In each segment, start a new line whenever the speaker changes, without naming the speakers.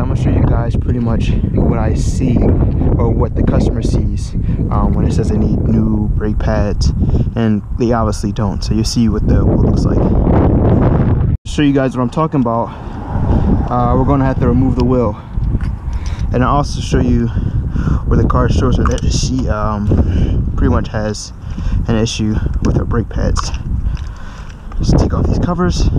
I'm gonna show you guys pretty much what I see, or what the customer sees when it says they need new brake pads, and they obviously don't. So you see what the wheel looks like. Show you guys what I'm talking about. We're gonna have to remove the wheel, and I'll also show you where the car shows her that she pretty much has an issue with her brake pads. Just take off these covers.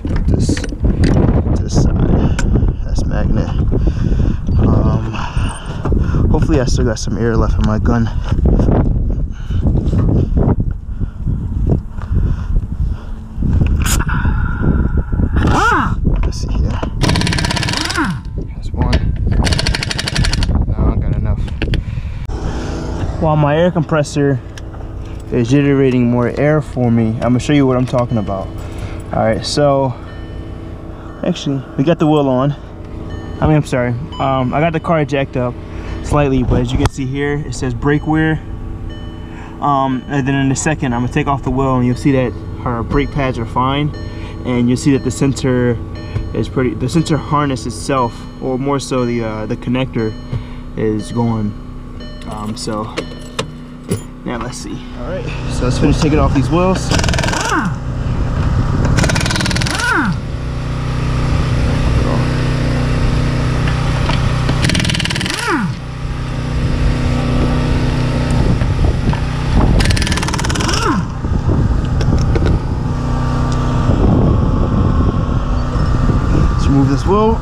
Put this to the side. That's magnet. Hopefully I still got some air left in my gun. Let's see here. That's one. No, I don't got enough. While my air compressor is generating more air for me, I'm gonna show you what I'm talking about. All right, so actually we got the wheel on. I'm sorry. I got the car jacked up slightly, but as you can see here, it says brake wear. And then in a second, I'm gonna take off the wheel, and you'll see that her brake pads are fine, and you'll see that the sensor is the sensor harness itself, or more so the connector, is going. So now let's see. All right, so let's finish taking off these wheels. Let's remove this wheel.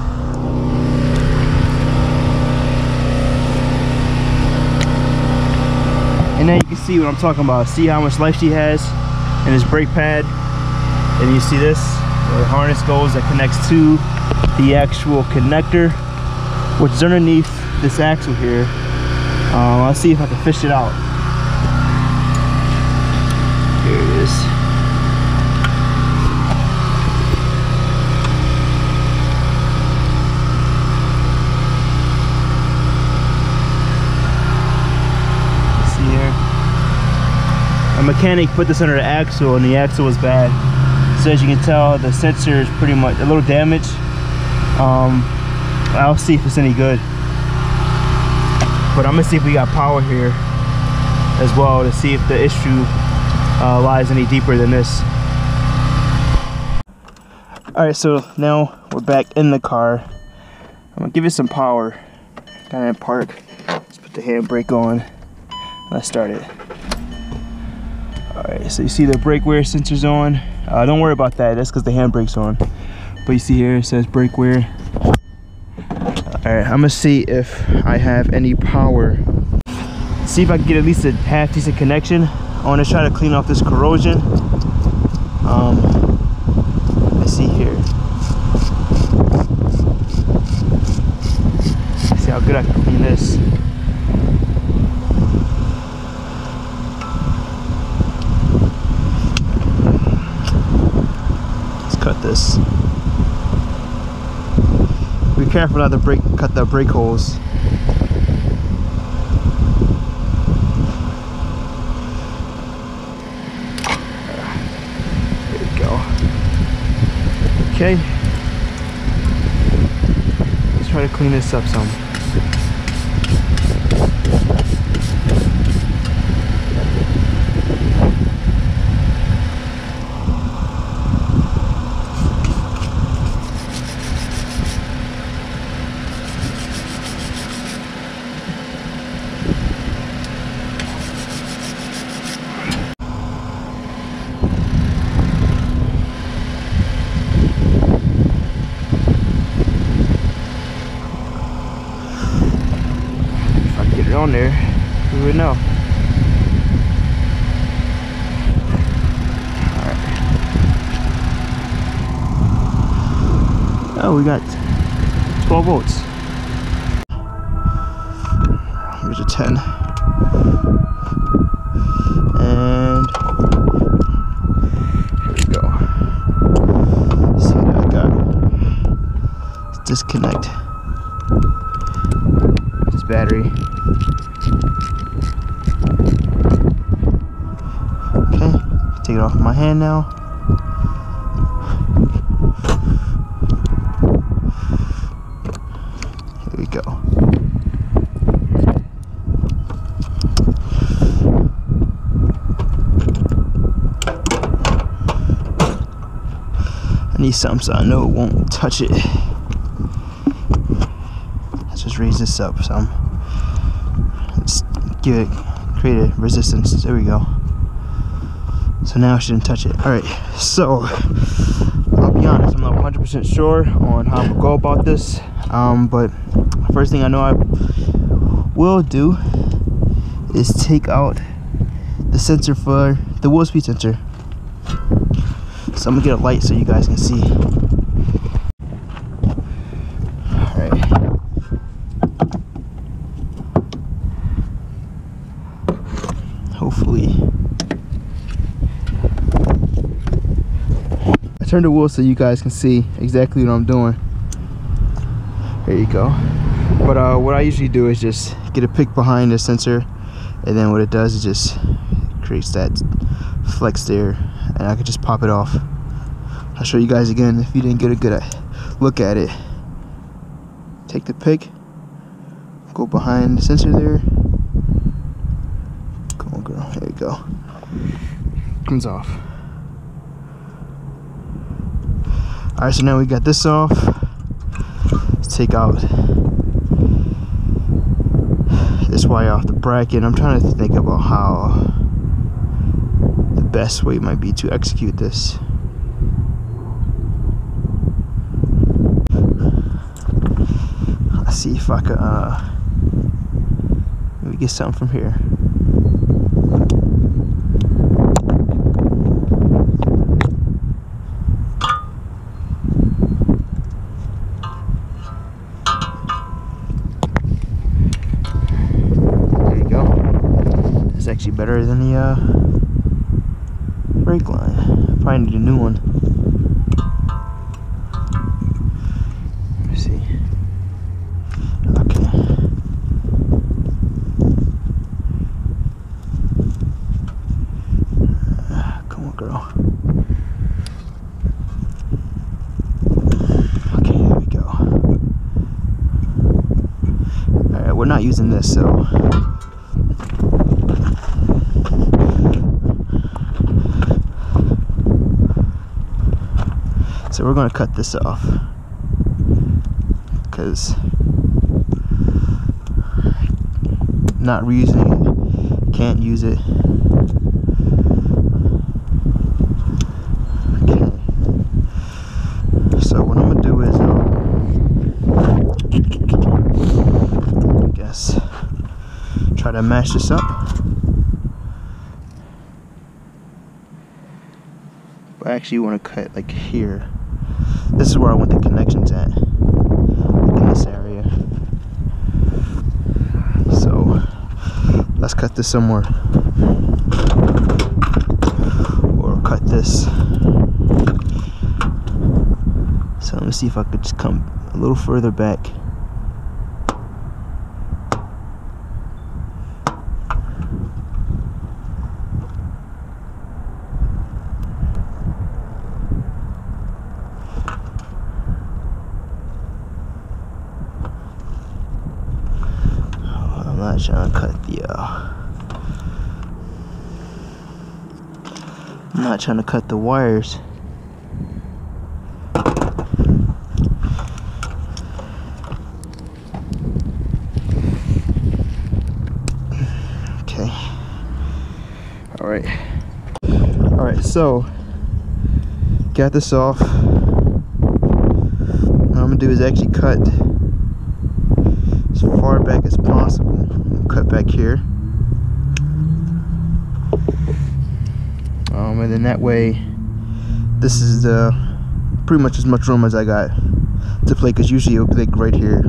And now you can see what I'm talking about. See how much life she has in this brake pad. And you see this, where the harness goes that connects to the actual connector, which is underneath this axle here. I'll see if I can fish it out. Here it is. A mechanic put this under the axle, and the axle was bad. So as you can tell, the sensor is pretty much a little damaged. I'll see if it's any good. But I'm gonna see if we got power here as well, to see if the issue lies any deeper than this. Alright, so now we're back in the car. I'm gonna give it some power. Kind of park. Let's put the handbrake on. Let's start it. Alright, so you see the brake wear sensor's on. Don't worry about that, that's because the handbrake's on. But you see here it says brake wear. Alright, I'm gonna see if I have any power. See if I can get at least a half decent connection. I want to try to clean off this corrosion. Let's see here. Let's see how good I can clean this. Cut this. Be careful not to cut the brake holes. There we go. Okay. Let's try to clean this up some. On there, we would know. Alright. Oh, we got 12 volts. Here's a 10. And here we go. Let's see what I got. Let's disconnect this battery. Okay, take it off my hand now. I need something so I know it won't touch it. Let's just raise this up some. Let's create a resistance. There we go. So now I shouldn't touch it. Alright, so I'll be honest, I'm not 100% sure on how I'm gonna go about this. But first thing I know I will do is take out the sensor for the wheel speed sensor. So I'm gonna get a light so you guys can see. Alright. Hopefully. I turned the wheel so you guys can see exactly what I'm doing. There you go. But what I usually do is just get a pick behind the sensor, and then what it does is just creates that flex there, and I can just pop it off. I'll show you guys again if you didn't get a good look at it. Take the pick, go behind the sensor there. Come on, girl. There you go. Comes off. Alright, so now we got this off. Let's take out this wire off the bracket. I'm trying to think about how the best way might be to execute this. Let's see if I could maybe get something from here. Actually better than the brake line. Probably need a new one. Let me see. Okay. Come on, girl. Okay, there we go. Alright, we're not using this, so so we're going to cut this off because not reusing it, can't use it. Okay, so what I'm going to do is I guess try to mash this up, but I actually want to cut like here. This is where I want the connections at, in this area. So let's cut this somewhere, or cut this. So let me see if I could just come a little further back. I'm not trying to cut the I'm not trying to cut the wires. Okay. Alright, so got this off. What I'm gonna do is actually cut as far back as possible. Cut back here, and then that way this is pretty much as much room as I got to play, because usually it'll be like right here.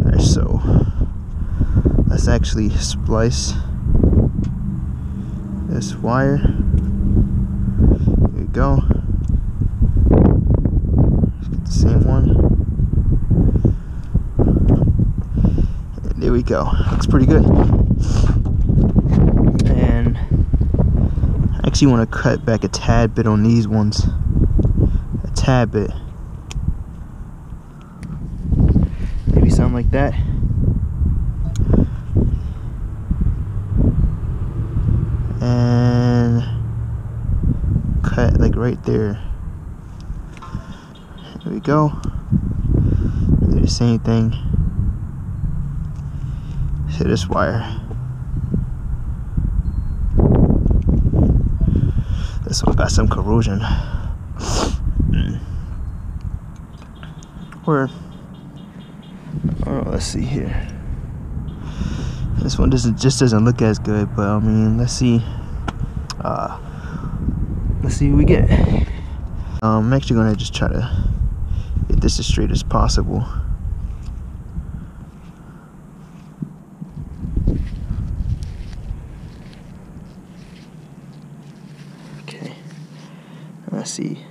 Alright, so let's actually splice this wire. There you go. Let's get the same one. There we go. Looks pretty good. And I actually want to cut back a tad bit on these ones. A tad bit. Maybe something like that. And cut like right there. There we go. Do the same thing to this wire. This one got some corrosion. Or, oh, let's see here. This one doesn't look as good, but I mean, let's see. Let's see what we get. I'm actually gonna just try to get this as straight as possible. Okay, let's see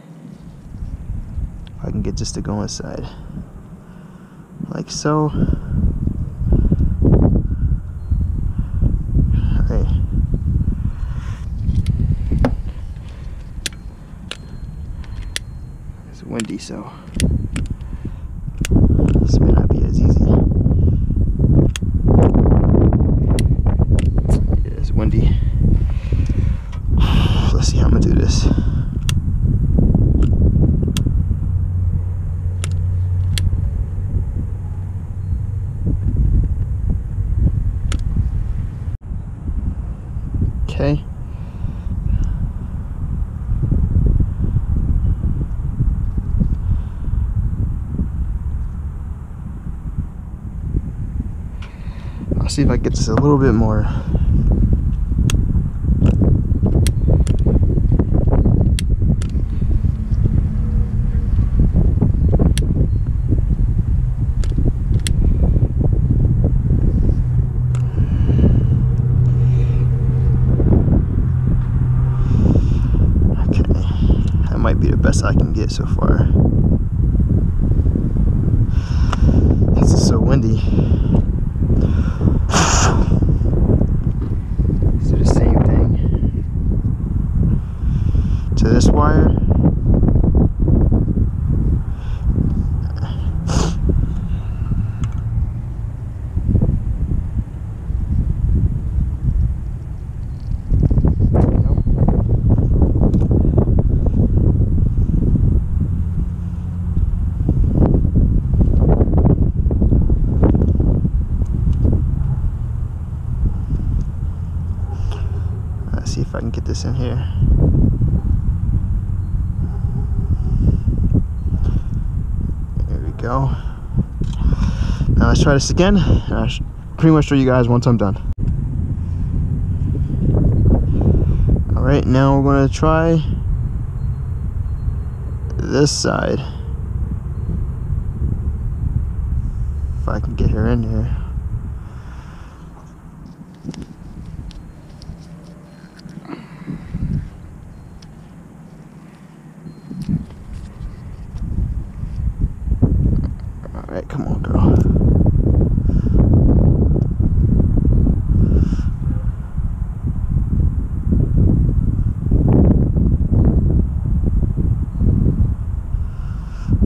if I can get this to go inside, like so. Alright. It's windy, so this may not be as easy. Yeah, it's windy. Let's see how I'm gonna do this. Okay. I'll see if I get this a little bit more. Might be the best I can get so far. This is so windy. Let's do the same thing to this wire. See if I can get this in here. There we go. Now let's try this again. I'll pretty much show you guys once I'm done. Alright, now we're going to try this side. If I can get her in here. Alright, come on, girl.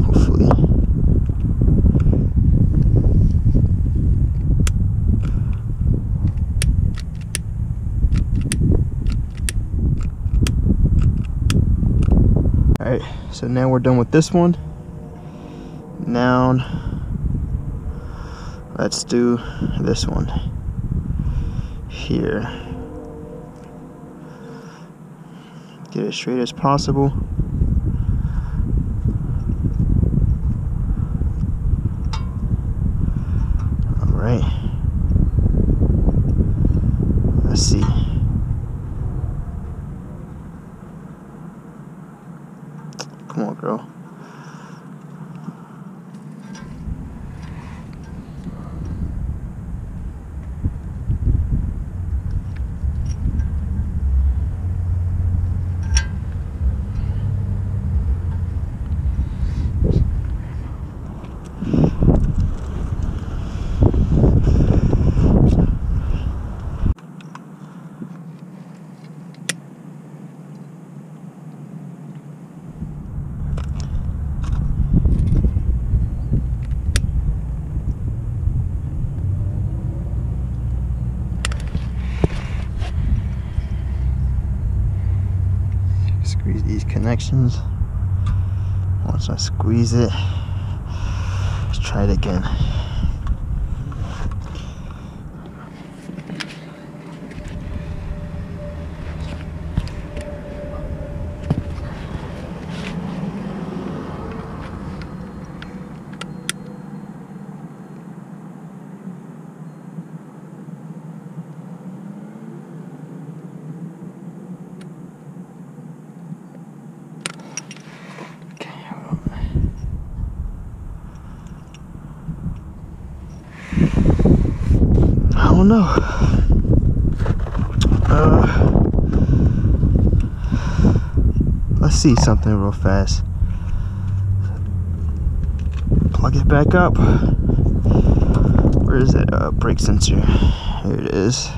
Hopefully. Alright, so now we're done with this one. Now let's do this one here. Get it straight as possible. Alright. Let's see. Come on, girl. Squeeze these connections Once I squeeze it, let's try it again. I don't know. Let's see something real fast. Plug it back up. Where is that brake sensor? Here it is.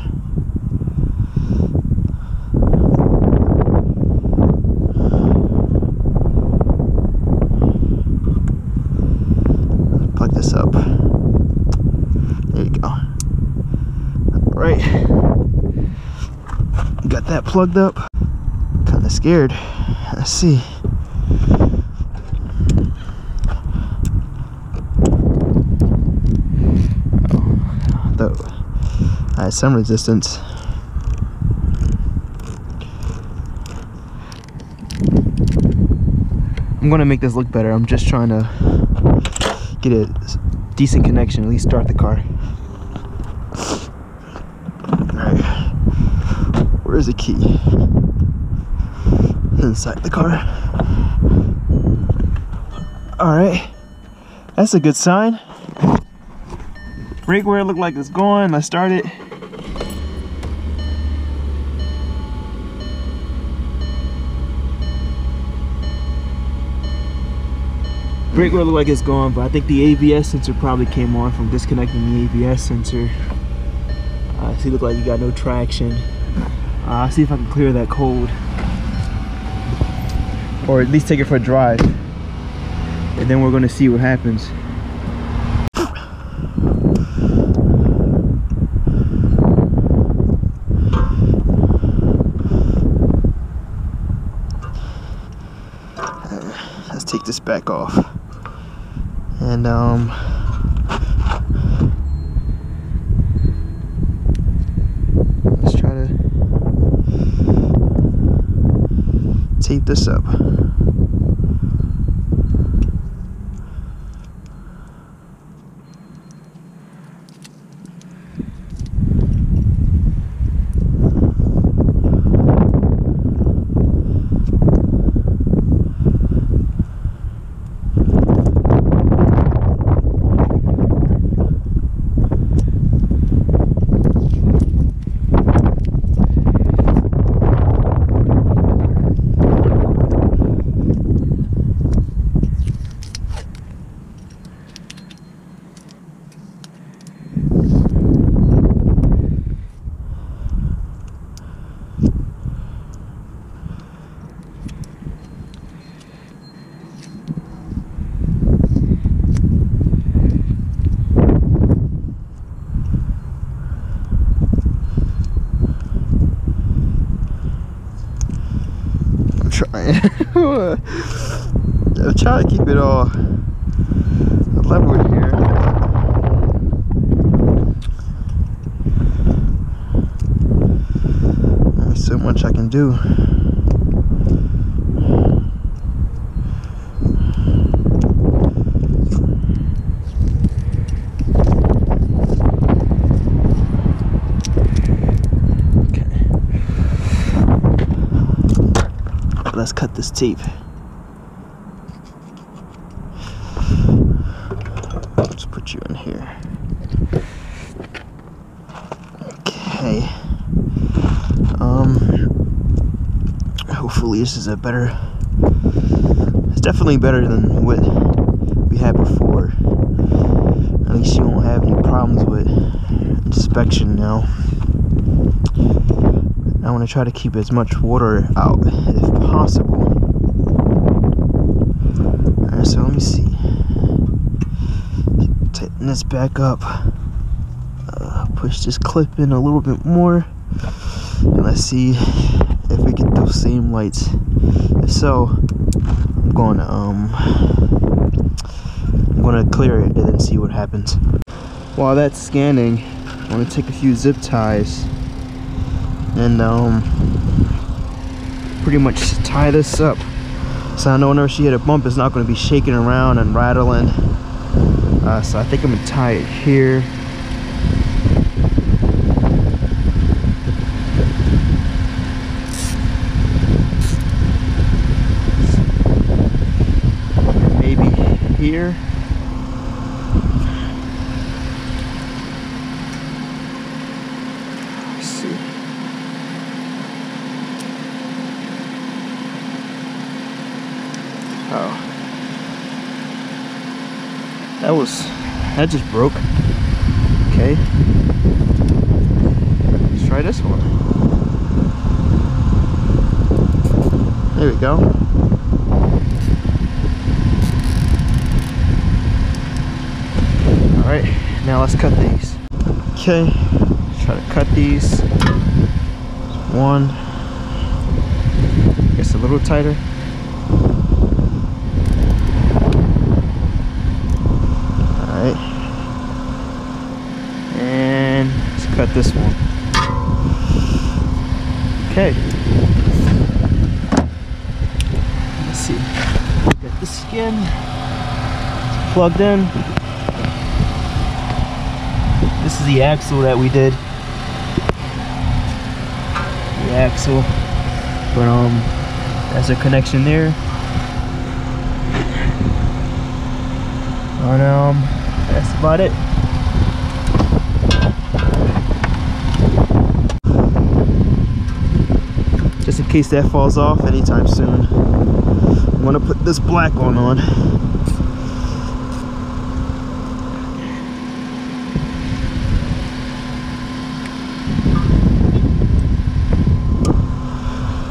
Plug this up. There you go. Right, got that plugged up. Kind of scared. Let's see. Oh, though I had some resistance. I'm gonna make this look better. I'm just trying to get a decent connection, at least start the car. Where's the key? Inside the car. Alright, that's a good sign. Brake where it looked like it's going. Let's start it. Brake where it looked like it's going, but I think the ABS sensor probably came on from disconnecting the ABS sensor. See, look like you got no traction. I'll see if I can clear that code, or at least take it for a drive, and then we're going to see what happens. Let's take this back off, and let's try to tape this up. I'm trying to keep it all level here. There's so much I can do. Let's cut this tape. Let's put you in here. Okay. Hopefully this is a better. It's definitely better than what we had before. At least you won't have any problems with inspection now. I want to try to keep as much water out if possible. Alright, so let me see. Tighten this back up. Push this clip in a little bit more. And let's see if we get those same lights. If so, I'm gonna clear it and then see what happens. While that's scanning, I'm gonna take a few zip ties and pretty much tie this up, so I know whenever she hit a bump, it's not going to be shaking around and rattling. So I think I'm gonna tie it here. Maybe here. Let's see. Oh, that just broke. Okay, let's try this one. There we go. All right, now let's cut these. Okay, let's try to cut these. One, I guess a little tighter. And let's cut this one. Okay. Let's see. Get the skin. It's plugged in. This is the axle that we did. The axle. But there's a connection there. And that's about it. Just in case that falls off anytime soon, I'm gonna put this black one on.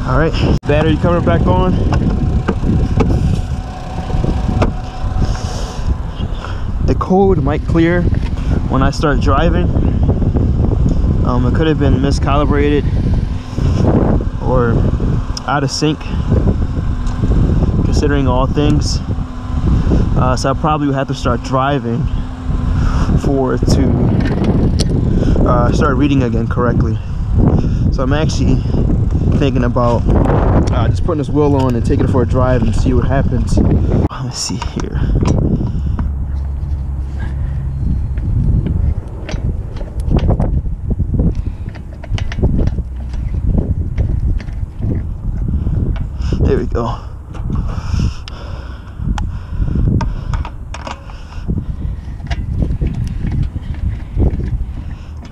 All right, battery cover back on. The code might clear when I start driving. It could have been miscalibrated or out of sync, considering all things. So I probably would have to start driving for it to start reading again correctly. So I'm actually thinking about just putting this wheel on and taking it for a drive and see what happens. Let's see here. There we go.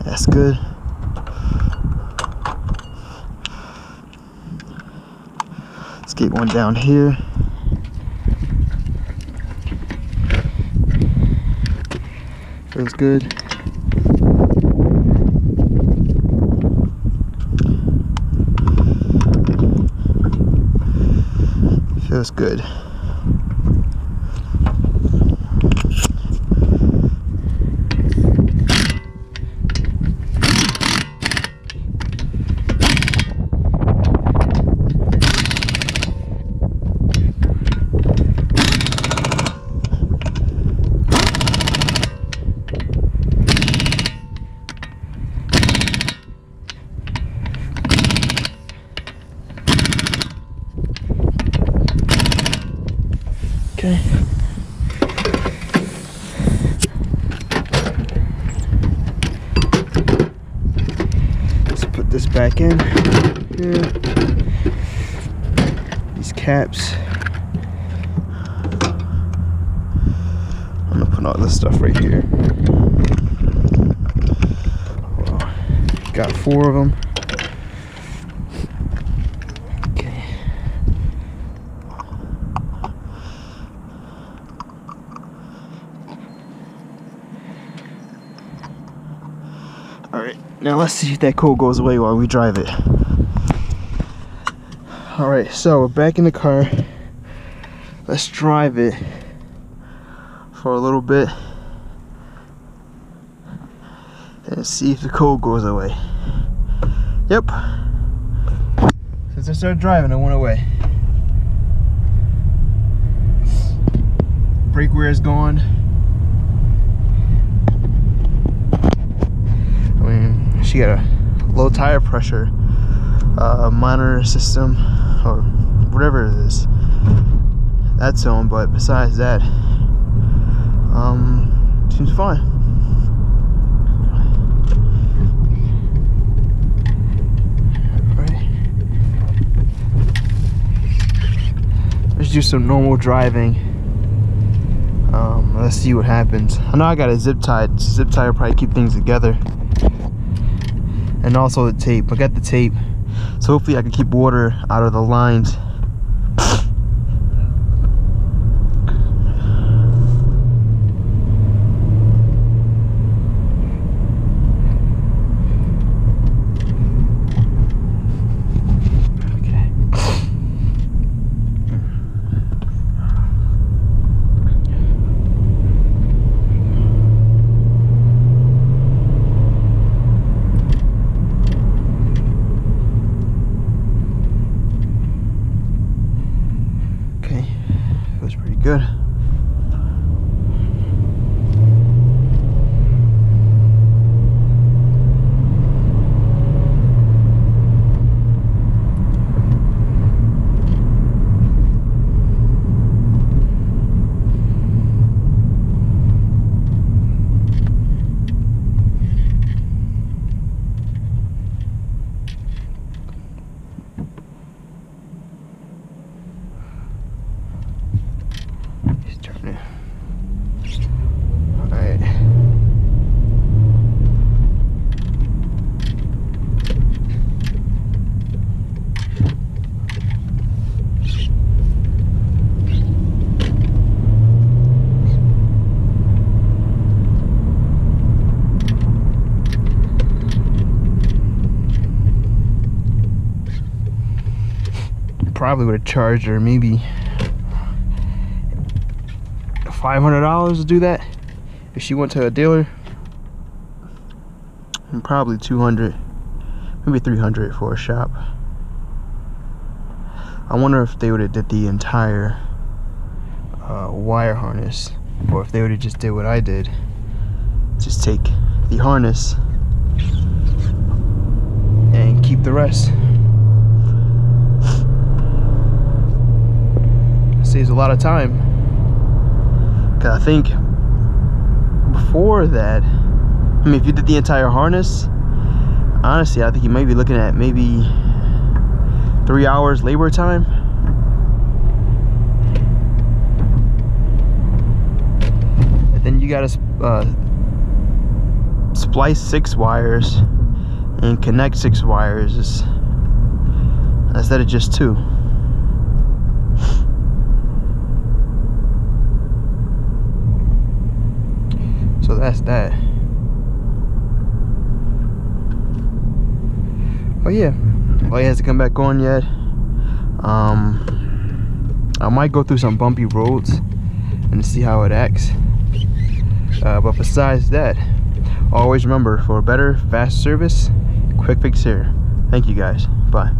That's good. Let's get one down here. Feels good. Feels good. Okay. Let's put this back in here. These caps. I'm gonna put all this stuff right here. Well, got 4 of them. Alright, now let's see if that code goes away while we drive it. Alright, so we're back in the car. Let's drive it for a little bit and see if the code goes away. Yep. Since I started driving, it went away. brake wear is gone. I mean, she got a low tire pressure monitor system or whatever it is. That's on, but besides that, seems fine. Alright. Let's do some normal driving. Let's see what happens. I know I got a zip tie. Zip tie will probably keep things together. And also the tape. I got the tape. So hopefully I can keep water out of the lines. Good. Probably would have charged her maybe $500 to do that if she went to a dealer, and probably 200, maybe 300 for a shop. I wonder if they would have did the entire wire harness, or if they would have just did what I did, just take the harness and keep the rest. Saves a lot of time. Cause I think before that, I mean, if you did the entire harness, honestly, I think you might be looking at maybe 3 hours labor time. And then you gotta splice 6 wires and connect 6 wires instead of just 2. So that's that. Oh yeah, well, he hasn't come back on yet. I might go through some bumpy roads and see how it acts. But besides that, always remember, for better, fast service, QuickFix Here. Thank you guys. Bye.